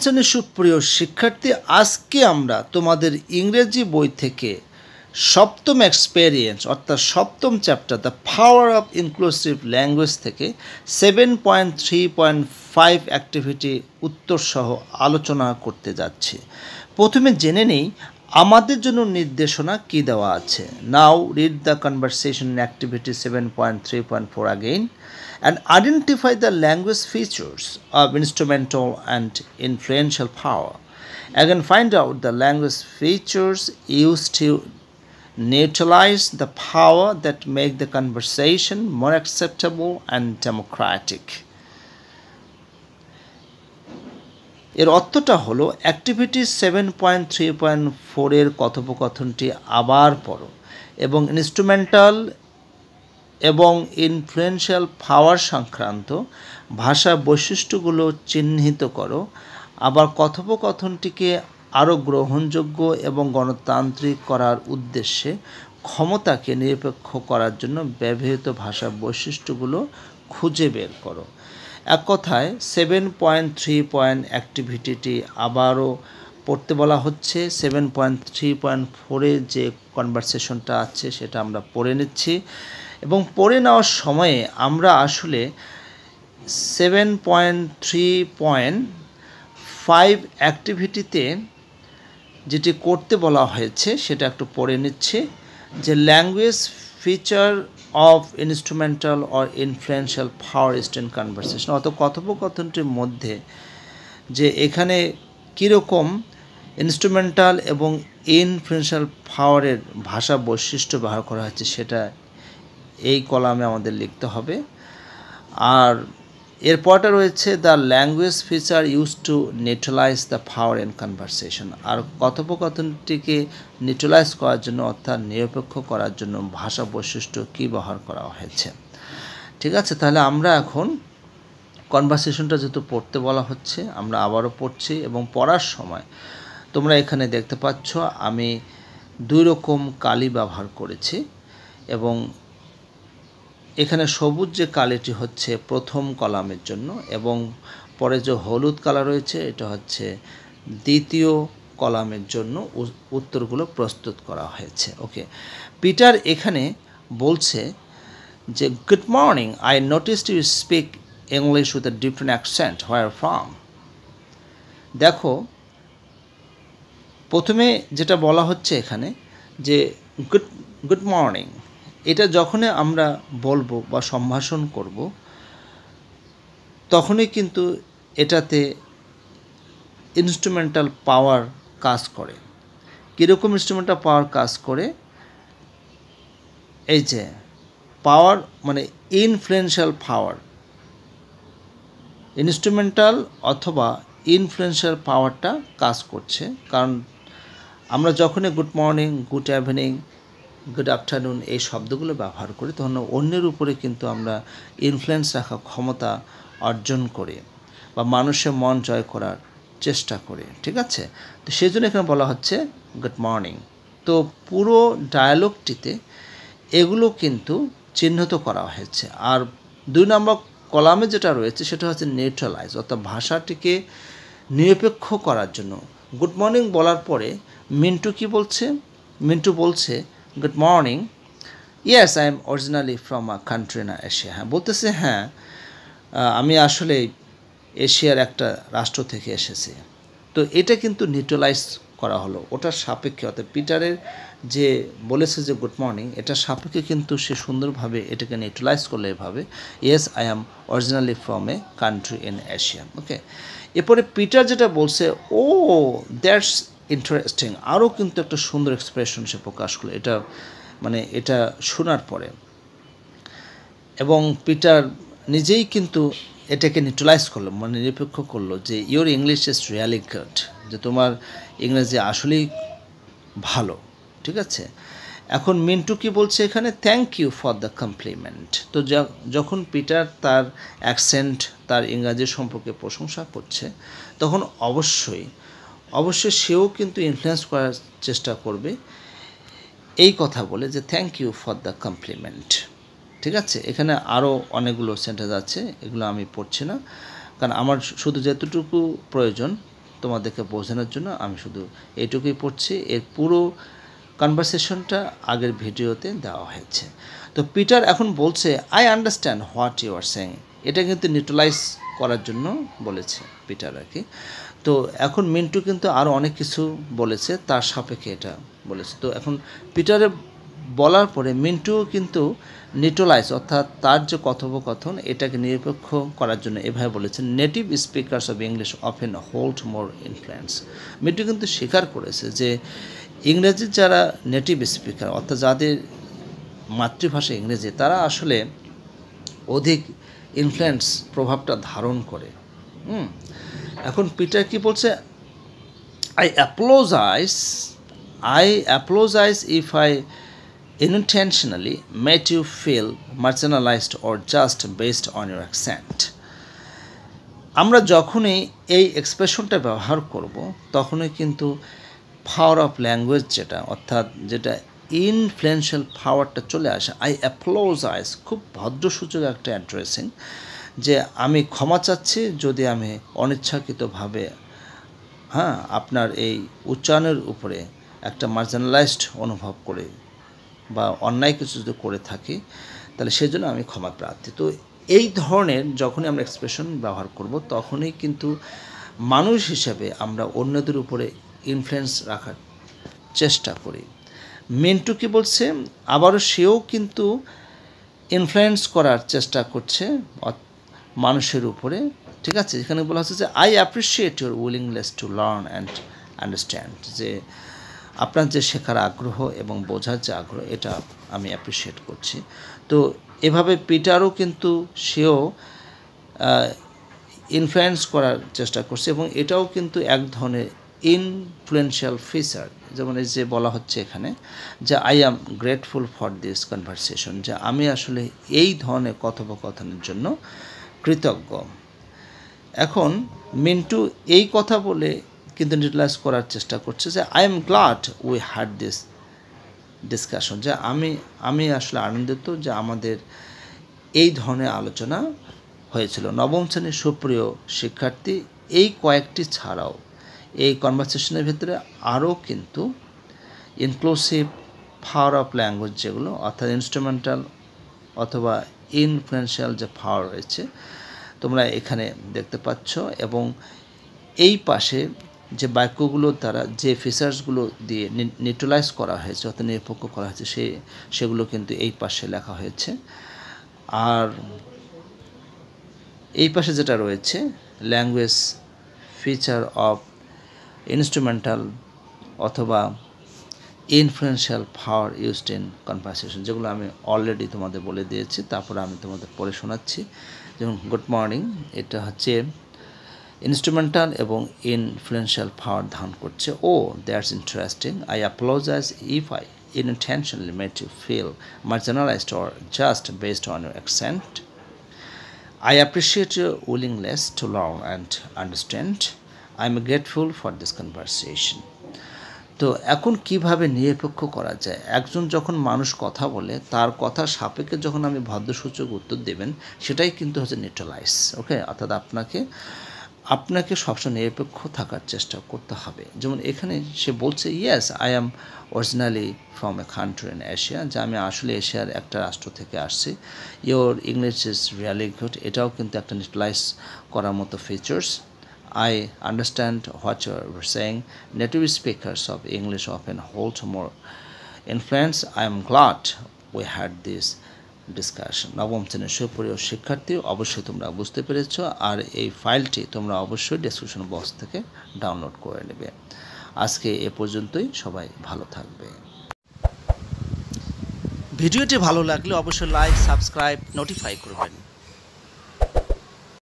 শ্রেণীর সুপ্রিয় শিক্ষার্থী, আজকে আমরা তোমাদের ইংরেজি বই থেকে সপ্তম এক্সপেরিয়েন্স অর্থাৎ সপ্তম chapter the power of inclusive language থেকে 7.3.5 অ্যাক্টিভিটি উত্তর সহ আলোচনা করতে যাচ্ছি। প্রথমে জেনে নেই আমাদের জন্য নির্দেশনা কি দেওয়া আছে। Now read the conversation in activity 7.3.4 again and identify the language features of instrumental and influential power. Again, find out the language features used to neutralize the power that make the conversation more acceptable and democratic. এর অর্থটা হলো activity 7.3.4 এর কথোপকথনটি আবার পড়ো এবং instrumental এবং influential পাওয়ার সংক্রান্ত ভাষা বৈশিষ্ট্যগুলো চিহ্নিত করো। আবার কথোপকথনটিকে আরও গ্রহণযোগ্য এবং গণতান্ত্রিক করার উদ্দেশ্যে ক্ষমতাকে নিরপেক্ষ করার জন্য ব্যবহৃত ভাষা বৈশিষ্ট্যগুলো খুঁজে বের করো। এক কথায় 7.3 অ্যাক্টিভিটিটি আবারও পড়তে বলা হচ্ছে। 7.3.4 যে কনভারসেশনটা আছে সেটা আমরা পড়ে নিচ্ছি এবং পড়ে নেওয়ার সময়ে আমরা আসলে 7.3.5 অ্যাক্টিভিটিতে যেটি করতে বলা হয়েছে সেটা একটু পড়ে নিচ্ছি, যে language feature of instrumental or influential power in conversation, অত কথোপকথনটির মধ্যে যে এখানে কীরকম ইনস্ট্রুমেন্টাল এবং ইনফ্লুয়েন্সিয়াল পাওয়ারের ভাষা বৈশিষ্ট্য ব্যবহার করা হয়েছে সেটা এই কলামে আমাদের লিখতে হবে। আর এরপরটা রয়েছে the language feature use to neutralize the power in conversation, আর কথোপকথনটিকে নিউট্রালাইজ করার জন্য অর্থাৎ নিরপেক্ষ করার জন্য ভাষা বৈশিষ্ট্য কী ব্যবহার করা হয়েছে। ঠিক আছে, তাহলে আমরা এখন কনভারসেশনটা যেহেতু পড়তে বলা হচ্ছে আমরা আবারও পড়ছি এবং পড়ার সময় তোমরা এখানে দেখতে পাচ্ছ আমি দুই রকম কালি ব্যবহার করেছি এবং এখানে সবুজ যে কালিটি হচ্ছে প্রথম কলামের জন্য এবং পরে যে হলুদ কালার রয়েছে এটা হচ্ছে দ্বিতীয় কলামের জন্য উত্তরগুলো প্রস্তুত করা হয়েছে। ওকে, পিটার এখানে বলছে যে good morning, I noticed you speak English with a different accent, where from. দেখো প্রথমে যেটা বলা হচ্ছে এখানে যে গুড মর্নিং, এটা যখনই আমরা বলবো বা সম্ভাষণ করব তখনই কিন্তু এটাতে ইনস্ট্রুমেন্টাল পাওয়ার কাজ করে। কীরকম ইনস্ট্রুমেন্টাল পাওয়ার কাজ করে? এই যে পাওয়ার মানে ইনফ্লুয়েন্সিয়াল পাওয়ার, ইনস্ট্রুমেন্টাল অথবা ইনফ্লুয়েন্সিয়াল পাওয়ারটা কাজ করছে। কারণ আমরা যখনই good morning, good evening, good afternoon এই শব্দগুলো ব্যবহার করি তখন অন্যের উপরে কিন্তু আমরা ইনফ্লুয়েন্স রাখা ক্ষমতা অর্জন করি বা মানুষের মন জয় করার চেষ্টা করি। ঠিক আছে, তো সেই জন্য এখানে বলা হচ্ছে গুড মর্নিং। তো পুরো ডায়ালগটিতে এগুলো কিন্তু চিহ্নিত করা হয়েছে। আর 2 নম্বর কলামে যেটা রয়েছে সেটা হচ্ছে নিউট্রালাইজ, অর্থাৎ ভাষাটিকে নিরপেক্ষ করার জন্য। গুড মর্নিং বলার পরে মিন্টু কি বলছে? মিন্টু বলছে good morning, yes I am originally from a country না এশিয়া। হ্যাঁ বলতেছে, হ্যাঁ আমি আসলে এশিয়ার একটা রাষ্ট্র থেকে এসেছি। তো এটা কিন্তু নিউট্রালাইজ করা হলো ওটার সাপেক্ষে, অর্থাৎ পিটারের যে বলেছে যে গুড মর্নিং এটার সাপেক্ষে কিন্তু সে সুন্দরভাবে এটাকে নিউট্রালাইজ করলে এভাবে, yes I am originally from a country in Asia. Okay, এরপরে পিটার যেটা বলছে, ও দ্যাটস ইন্টারেস্টিং, আরও কিন্তু একটা সুন্দর এক্সপ্রেশন সে প্রকাশ করলো এটা মানে এটা শোনার পরে। এবং পিটার নিজেই কিন্তু এটাকে নিউট্রালাইজ করলো, মানে নিরপেক্ষ করলো যে your English is really good, যে তোমার ইংরেজি আসলেই ভালো। ঠিক আছে, এখন মিন্টু কি বলছে এখানে? Thank you for the compliment. তো যখন পিটার তার অ্যাকসেন্ট, তার ইংরাজি সম্পর্কে প্রশংসা করছে তখন অবশ্যই সেও কিন্তু ইনফ্লুয়েন্স করার চেষ্টা করবে এই কথা বলে যে thank you for the compliment. ঠিক আছে, এখানে আরও অনেকগুলো সেন্টেন্স আছে, এগুলো আমি পড়ছি না কারণ আমার শুধু যেতটুকু প্রয়োজন তোমাদেরকে বোঝানোর জন্য আমি শুধু এইটুকুই পড়ছি। এর পুরো কনভারসেশনটা আগের ভিডিওতে দেওয়া হয়েছে। তো পিটার এখন বলছে I understand what you are saying. এটা কিন্তু নিউট্রালাইজ করার জন্য বলেছে পিটার আর কি। তো এখন মিন্টু কিন্তু আরও অনেক কিছু বলেছে, তার সাপেক্ষে এটা বলেছে। তো এখন পিটারে বলার পরে মিন্টুও কিন্তু নিউট্রালাইজ অর্থাৎ তার যে কথোপকথন এটাকে নিরপেক্ষ করার জন্য এভাবে বলেছেন, native speakers of English often hold more influence. Mintu কিন্তু স্বীকার করেছে যে ইংরেজির যারা নেটিভ স্পিকার অর্থাৎ যাদের মাতৃভাষা ইংরেজি, তারা আসলে অধিক ইনফ্লুয়েন্স প্রভাবটা ধারণ করে। এখন পিটার কি বলছে, I apologize if I unintentionally made you feel marginalized or just based on your accent. আমরা যখনই এই এক্সপ্রেশনটা ব্যবহার করব তখনই কিন্তু পাওয়ার অফ ল্যাঙ্গুয়েজ যেটা অর্থাৎ যেটা ইনফ্লুয়েন্সিয়াল পাওয়ারটা চলে আসে। আই অ্যাপোলোজাইজ খুব ভদ্রসূচক একটা অ্যাড্রেসিং, যে আমি ক্ষমা চাচ্ছি যদি আমি অনিচ্ছাকৃতভাবে আপনার এই উচ্চারণের উপরে একটা মার্জিনালাইজড অনুভব করে বা অন্যায় কিছু যদি করে থাকি তাহলে সেজন্য আমি ক্ষমা প্রার্থী। তো এই ধরনের যখনই আমরা এক্সপ্রেশন ব্যবহার করব তখনই কিন্তু মানুষ হিসেবে আমরা অন্যদের উপরে ইনফ্লুয়েন্স রাখার চেষ্টা করি। মিন্টু কি বলছে, আবারও সেও কিন্তু ইনফ্লুয়েন্স করার চেষ্টা করছে মানুষের উপরে, ঠিক আছে। এখানে বলা হচ্ছে যে I appreciate your willingness to learn and understand, যে আপনার যে শেখার আগ্রহ এবং বোঝার যে আগ্রহ এটা আমি অ্যাপ্রিসিয়েট করছি। তো এভাবে পিটারও কিন্তু সেও ইনফ্লুয়েন্স করার চেষ্টা করছে এবং এটাও কিন্তু এক ধরনের ইনফ্লুয়েন্সিয়াল ফিচার। যেমন এই যে বলা হচ্ছে এখানে যে I am grateful for this conversation, যে আমি আসলে এই ধরনের কথোপকথনের জন্য কৃতজ্ঞ। এখন মিন্টু এই কথা বলে কিন্তু নিউট্রালাইজ করার চেষ্টা করছে যে I am glad we had this discussion, যে আমি আসলে আনন্দিত যে আমাদের এই ধরনের আলোচনা হয়েছিল। নবম শ্রেণীর সুপ্রিয় শিক্ষার্থী, এই কয়েকটি ছাড়াও এই কনভারসেশনের ভিতরে আরও কিন্তু ইনক্লুসিভ পাওয়ার অফ ল্যাঙ্গুয়েজ যেগুলো অর্থাৎ ইনস্ট্রুমেন্টাল অথবা ইনফ্লুয়েন্সিয়াল যে পাওয়ার রয়েছে তোমরা এখানে দেখতে পাচ্ছ, এবং এই পাশে যে বাক্যগুলোর দ্বারা যে ফিচার্সগুলো দিয়ে নিউট্রালাইজ করা হয়েছে অর্থাৎ নিরপেক্ষ করা হয়েছে সেগুলো কিন্তু এই পাশে লেখা হয়েছে। আর এই পাশে যেটা রয়েছে ল্যাঙ্গুয়েজ ফিচার অফ ইনস্ট্রুমেন্টাল অথবা influential power used in conversation, যেগুলো আমি অলরেডি তোমাদের বলে দিয়েছি, তারপরে আমি তোমাদের পড়ে শোনাচ্ছি। যেমন গুড মর্নিং, এটা হচ্ছে ইনস্ট্রুমেন্টাল এবং ইনফ্লুয়েন্সিয়াল পাওয়ার ধারণ করছে। Oh that's interesting, I apologize if I unintentionally made you feel marginalized or just based on your accent. I appreciate your willingness to learn and understand. I am grateful for this conversation. তো এখন কিভাবে নিরপেক্ষ করা যায়, একজন যখন মানুষ কথা বলে তার কথা সাপেক্ষে যখন আমি ভদ্রসূচক উত্তর দেবেন সেটাই কিন্তু হচ্ছে নিউট্রালাইজ। ওকে, অর্থাৎ আপনাকে সবসময় নিরপেক্ষ থাকার চেষ্টা করতে হবে। যেমন এখানে সে বলছে yes I am originally from a country in Asia, যে আমি আসলে এশিয়ার একটা রাষ্ট্র থেকে আসছি। Your English is really good, এটাও কিন্তু একটা নিউট্রালাইজ করার মতো features. I understand what you are saying. Native speakers of English often hold more influence. I am glad we had this discussion. নবম শ্রেণীর সুপ্রিয় শিক্ষার্থী, অবশ্যই তোমরা বুঝতে পেরেছ, আর এই ফাইলটি তোমরা অবশ্যই ডেসক্রিপশন বক্স থেকে ডাউনলোড করে নেবে। আজকে এ পর্যন্তই, সবাই ভালো থাকবে। ভিডিওটি ভালো লাগলে অবশ্যই লাইক, সাবস্ক্রাইব, নোটিফাই করবেন।